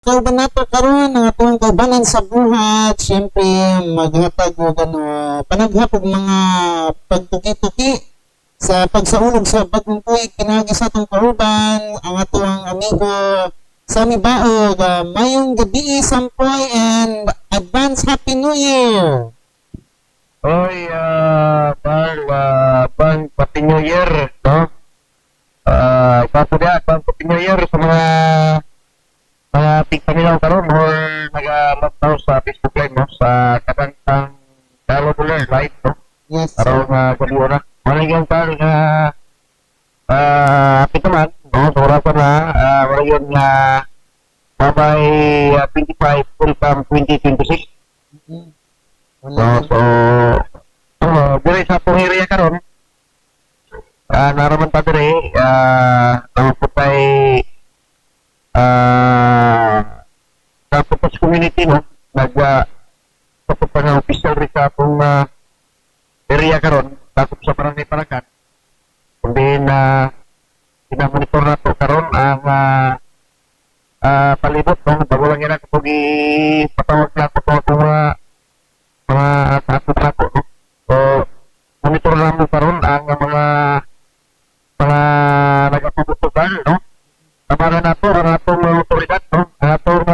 Nato karon ang atong kaubanan sa buhat, syempre maghatag og panaghapog mga pagtuki-tuki sa pagsaulog sa bagong tuig pinagi sa atong kauban ang atong amigo Sammy Baog. Mayong gabi Sampoy and advance Happy New Year. Oy, bang Happy New Year, no? Ipapudya, bang Happy New Year sa mga tigpamilaw karon or nag-lockdown sa Facebook Live, no? Sa katang Buller Live, no? Yes. Araw gabi na. Maligyan ka nga happy naman, no? Sa orasan na, maligyan nga babay 25, welcome 2026. Wala. Dire sa atong area karon, naraman ta dire, naputay sa community, no, nagpaputay ng official rin sa atong area karon, takot sa barangay Parakat. Kundi pinamonitor na to karon ang palibot, no, bago lang yan kapag ipatawag na ito itong mga takot-takot, no. So, monitor namin karon ang mga nagapabutugan, no. Tabaran nato ang atong mga otoridad, no, ang atong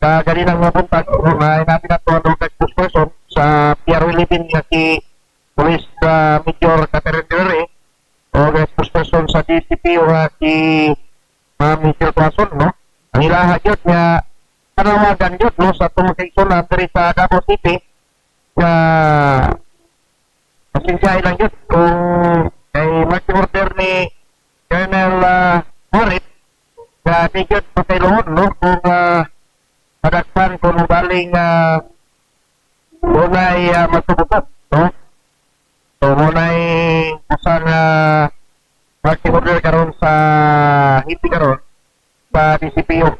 kagalinang mga buntag, no, na natin nato ang nag-post person sa PR11 nga si Police Major Catherine Delere o nag-post person sa DCP o nga si Michelle Tuason, no. Ang ilaha yun nga panawagan yun, no, sa itong kaison na dari sa Davao City na pasensyahin lang yun kung ay mag-order ni Colonel Morit na tigit patayloon, no, kung padagpan kung baling muna'y magtubutot, no. So muna'y kusang mag-order karon sa hindi karon sa DCPO.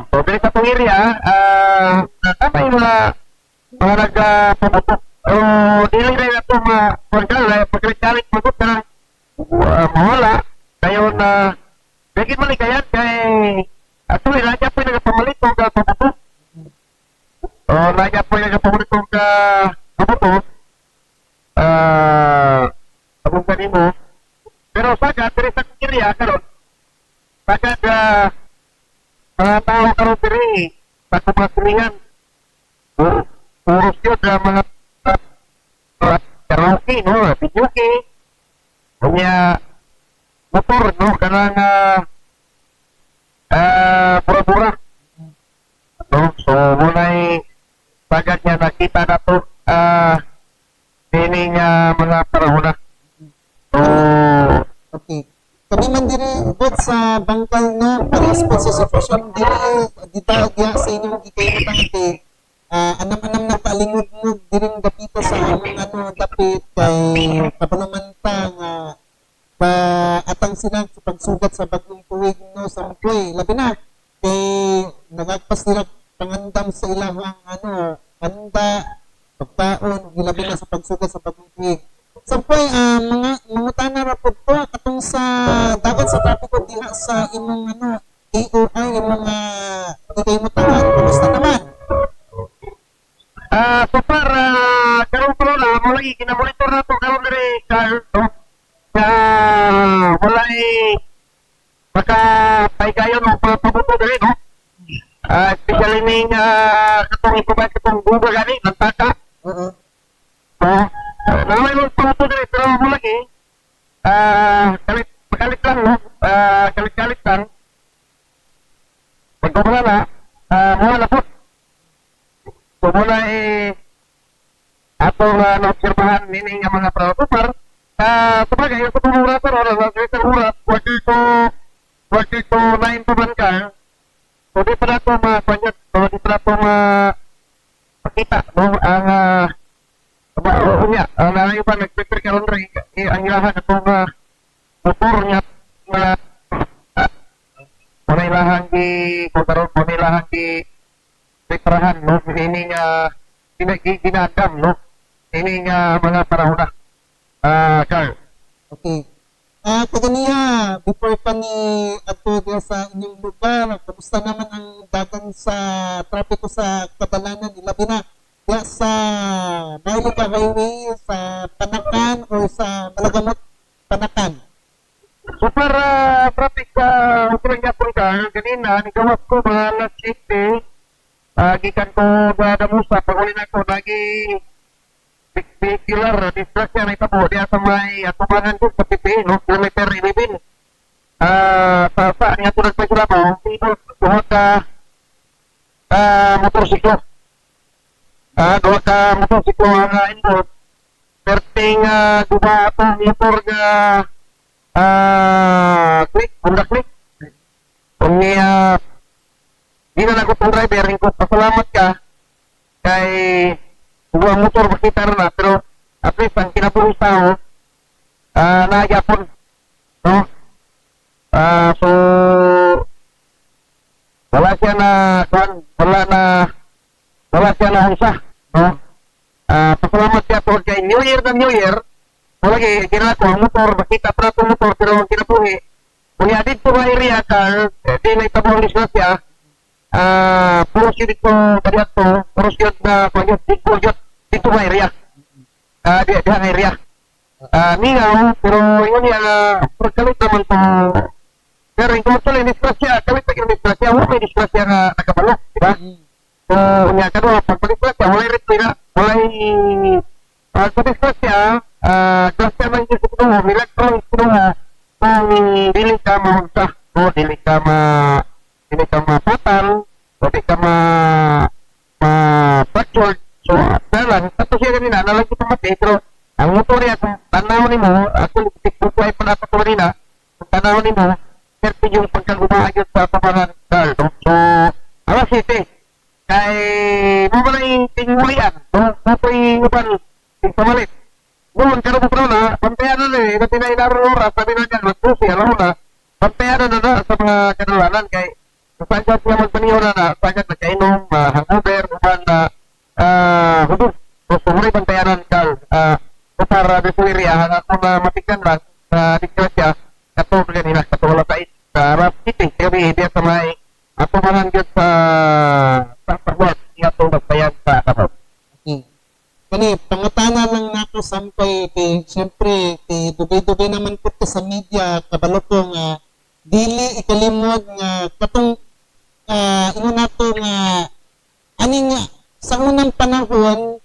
So dili sa itong area, tama yung mga nagpabutot. Dili rin na ito mga pagkalit magot na mawala. Kayo na bigit man ikayan kay actually nagya po yung nagpamalit kong pabutot. Nagya po yung nagpamalit kong pabutot. Abong kanimo. Pero sagad, diri sa area karon sagad mga tao karon diri sa kumasilingan. Puros yun mga karaoke, no, videoke, kanya motor, no, kanang pura-pura, no. So muna'y sagad niya nakita na to dining mga parahuna. So Okay. Kami man dire bot sa bangkal na pares po sa sitwasyon dire dito agya sa inyong gikayutan kay anam-anam na palingod-ngod diring dapito sa among dapit kay kapanamanta nga pa atang sinag sa pagsugat sa bagong tuig no sampoy labi na kay nagagpas nila pangandam sa ilahang handa pagtaon gilabi na sa pagsugat sa bagong tuig. Sampoy, mga tanah rapod po katong sa dagat sa trapiko diha sa imong AOI imong ikaymutangan. Kumusta naman? so far, karon na, mulai kinamonitor na to karon diri Carl, no? Mulai makapaigayon ng pabuto diri, no? Especially ning katong ipabay katong Google gani, nagtaka. Oo. Naway mo pabuto diri, pero mulai kalit lang, no? Kalit lang. Pagkabala na, mga napot. So muna atong naobserbahan nini nga mga protopar sabagay yung tumura pa ron sa urat wag ito 9 pa man ka so di pa na ito mapanyat so di pa na ito makita no ang ang nalayo pa nagpipir ka ron rin ang ilahan itong motor niya panailahan di kontaron panailahan di preparahan, no, ini nga ginagam, no, ini nga mga panahon na, Carl. Okay. Kaganiya, before pa ni adto diya sa inyong lugar, kamusta naman ang dagan sa trapiko sa kadalanan, labi na diya sa Maylika Highway, sa Panakan or sa Malagamot Panakan? Super traffic usually nga po ka, ganina, nigawas ko mga alas 7, gikan ko ba damusa, pag uli na ko, lagi vehicular distraction na itabo, diya sa may atubangan ko sa PP, no, kilometer 11. Sa nga po nagpagula mo, duha ka motorsiklo. Duha ka motorsiklo ang input. Perting guba atong motor nga click, Honda click. Kung di na nagutong driver, rin ko pasalamat ka kay buwang motor makita na, pero at least ang kinabuhi tao nagyapon, no? So wala siya na wala siya na hansa, no? Pasalamat siya po kay New Year na New Year. Lagi, ginako ang motor, makita pa itong motor, pero ang kinabuhi. Kung yadid po mga area ka, di na itabong lisensya, puros yun dito, kanyat to, puros yun na, kanyat, dito mga area. Di ang area. Mingaw, pero yun yan, pagkalit naman to, pero yung kumatuloy, disgrasya, kalit na yung disgrasya, wala may disgrasya nga nakabalo, di ba? So, kanya ka doon, pagpalisgrasya, wala yung ritmo na, wala yung, sa disgrasya, grasya man yung sinuha, electron sinuha, kung dili ka mahunta, o dili ka mapatal, o dili ka ma-fractured, so, dalang, tapos siya ganina, nalagi pamati, pero, ang motor niya, kung tanawin mo, ako, tikbukuhay pa na patuloy na, kung tanawin mo, certo yung pagkagumahan sa pamangan, so, alas 7, kay, mo ba na yung tingulian, so, upan, pamalit. Noon, karoon mo na, pantayanan na na tinainarong oras, sabi na dyan, magpusi, alam mo na, pantayanan na sa mga kanalanan, kay, saan siya magpaniho na, saan nagkainom, hangover, uban na, hudus, so, sumuli pantayanan ka, para desuiriyahan ako na matikan lang, disgrasya, katong ganina, katulad sa Rap City, kaya diya sa may, atumanan dyan sa pagwag, nga itong magpayag sa kapag. Kani, pangatana lang nato sampay kay siyempre kay dugay-dugay naman po to sa media kabalo ko nga dili ikalimod nga katong ingon nato nga ani nga sa unang panahon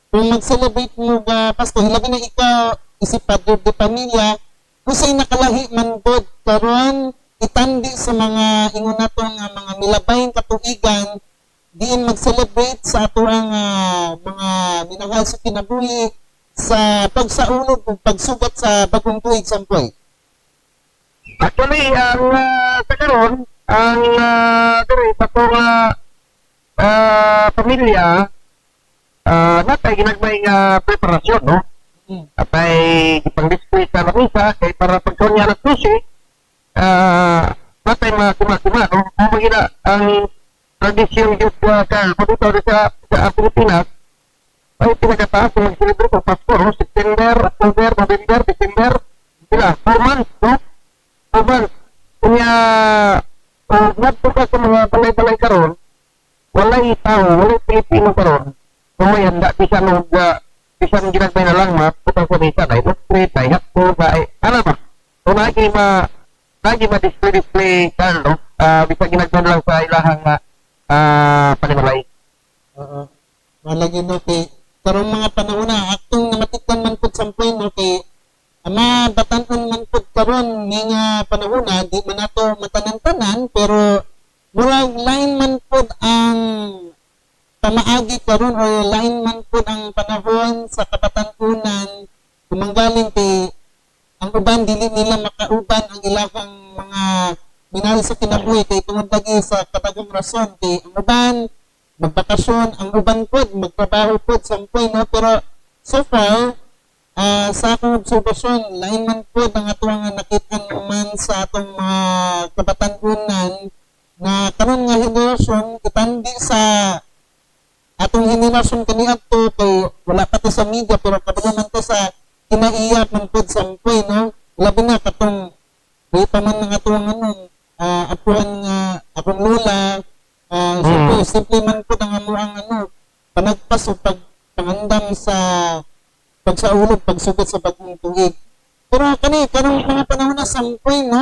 kung mag-celebrate mo ga Pasko hilabi na ikaw isip padre de pamilya kusay nakalahi man god karon itandi sa mga ingon nato nga mga milabayng katuigan diin mag-celebrate sa ato ang mga minahal sa kinabuhi sa pagsaunod ug pagsugat sa bagong tuig sampoy. Actually, ang sa karon, ang diri sa itong pamilya, natay ginagmay nga preparasyon, no? Atay ipang-display sa lamisa, kay para pagkaunya na susi, natay makima-kima, no? Kung magina, ang tradisyon yung dito sa Pilipinas ay pinagataas ng celebrate ng Pasko, no? September, October, November, December, sila, 4 months, no? 4 months. Kanya, nagtuka sa mga balay-balay karon, walay tao, walay Pilipino karon, kung handa, bisa nung ginagbay na lang, putang sa misa, ay street, ay hakpo, ay, ano ba? So, lagi ma-display, no? Bisa ginagbay na lang sa ilahang panimalay. Malagi no kay karong mga panahon na aktong namatiktan man pud sampoy no kay ama batan-on man pud karon nga panahon na di man nato matanan-tanan pero murag lain man pud ang pamaagi karon o lain man pud ang panahon sa kabatan-onan kumanggaling kay ang uban dili nila makauban ang ilahang mga minahal sa kinabuhi kay tungod lagi sa katagong rason kay ang uban magbakasyon ang uban pod magtrabaho pod sampoy no pero so far sa akong obserbasyon lain man pod ang atong nakit-an man sa atong mga kabatan-unan na karon nga henerasyon kitandi sa atong henerasyon kaniadto kay wala pa to sa media pero kabalo man to sa kinaiyak man pod sampoy no labi na katong may paman nga tuwang apuan nga akong lola, simple man po ang amuang panagpas o pagpangandam sa pagsaulog, pagsugat sa bagong tuig. Pero karong mga panahon na sampoy, no?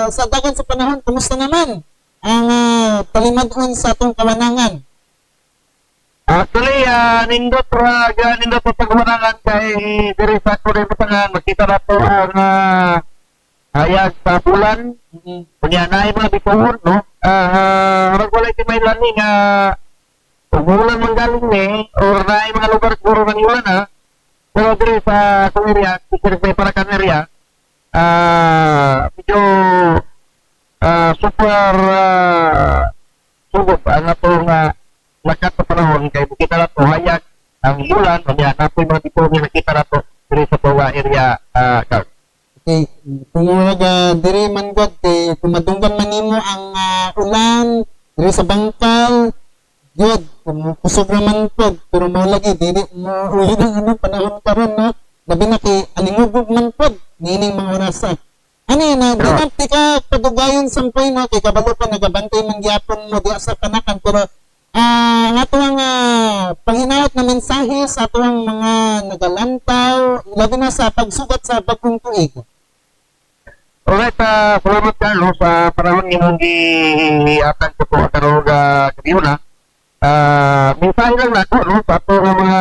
Sa dagan sa panahon, kumusta naman ang palimadon sa atong kawanangan? Actually, nindot pa pagwarangan kay diri sa Korea Batangan, makita na po ang hayag sa bulan. Kunya na mga bituhon, no? Harag wala iti may lani nga bulan manggaling ni, or na mga lugar siguro ng iwan, ha? Pero diri sa area, sa Paracan area, medyo super sugod ang atong lakat sa panahon kay kita na to hayag ang bulan, kanya na po yung mga tipo nga nakita na to diri sa Pawa area, Carl. Okay, kung diri man god kay kumadunggan man nimo ang ulan diri sa bangkal, good, kusog naman po, pero mo lagi dili mo uwi ng panahon karon, no? Labi na kay alingugog man po nining mga orasa. Ano yan, dinapti ka padugayon sampay, no? Kay kabalo pa nagabantay man gyapon mo diya sa panakan, pero ang atong panghinaot na mensahe sa atong mga nagalantaw, labi na sa pagsugat sa bagong tuig. Alright, salamat Carlo sa panahon ni mong gihatag ko po karong gabi na. Mensahe lang nako, no, sa ato nga mga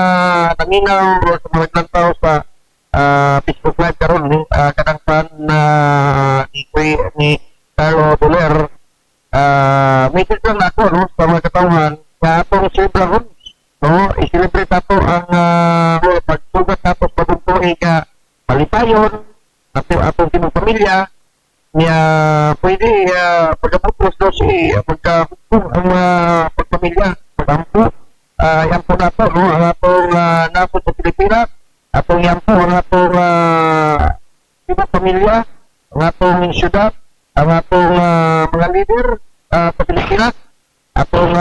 taminaw o sa mga naglantaw sa Facebook Live karon, no, kadang pan ni Carlo Doler. Message lang nako, no, sa mga katawhan sa atong celebrate, no, i-celebrate ato ang pagsugat nato sa bagong tuig palipayon atong tinong pamilya niya pwede pagkapupos daw pagkahukom ang pagpamilya pagkampo yan po nato, no, ang atong napo sa Pilipinas, atong yan po ang atong tinong pamilya, ang atong syudad, ang atong mga leader sa Pilipinas, atong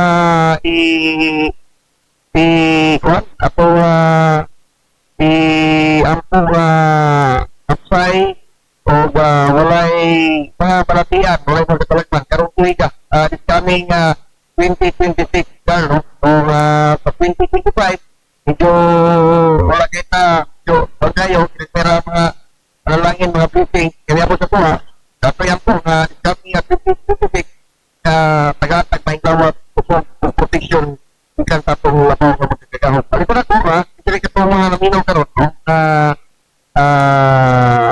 atong ampong kapsay o walay mga balatian, walay mga katalagman karong tuig this coming 2026, Carlo, o sa 2025 medyo wala kita medyo pagkayo kinitira mga langin, mga briefing kaya po sa po dato yan po this coming 2026 tagatag maingawat kusog protection ikan sa itong labaw na magkagahon. Alito na po hindi ka itong mga naminaw karon, no,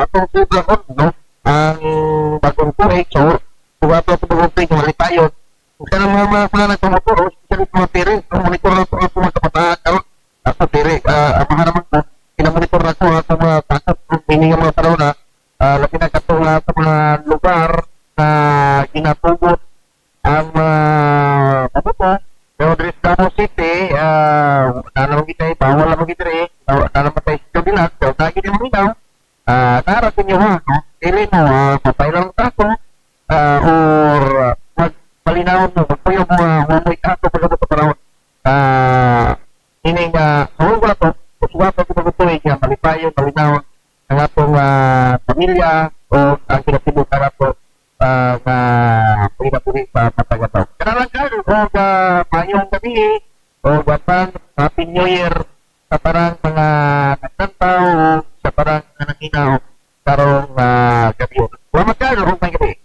atong celebrate, no, ang bagong tuig. So ato sa bagong tuig malipayon kung ka ng mga nagpamotoro, especially mga parents, monitor na po ang mga kabataan karon ato pere ang mga naman po kinamonitor na ko ato mga takap meaning ang mga panahon na labi na katong sa mga lugar na ginatugot ang pabuto. Pero diri sa Davao City, nalang kita bawal lang kita nalang matay sa kabilang, pero lagi din maminaw, narating nyo no? Ili mo, patay lang ako, or magpalinawon mo, magpuyog mo, humoy ako pagkabot sa panahon. Meaning, sawang ko na to, kusuwapa ko pagkutuig, malipayon, palinawon, ang atong pamilya, o ang kinatibok ka na to, na pinapuri pa patagataw. Kanalang Carlo, o mayong gabi, o batan, Happy New Year, sa parang mga nagtantaw, sa parang nanginaw, karong gabi. Salamat Carlo, may gabi.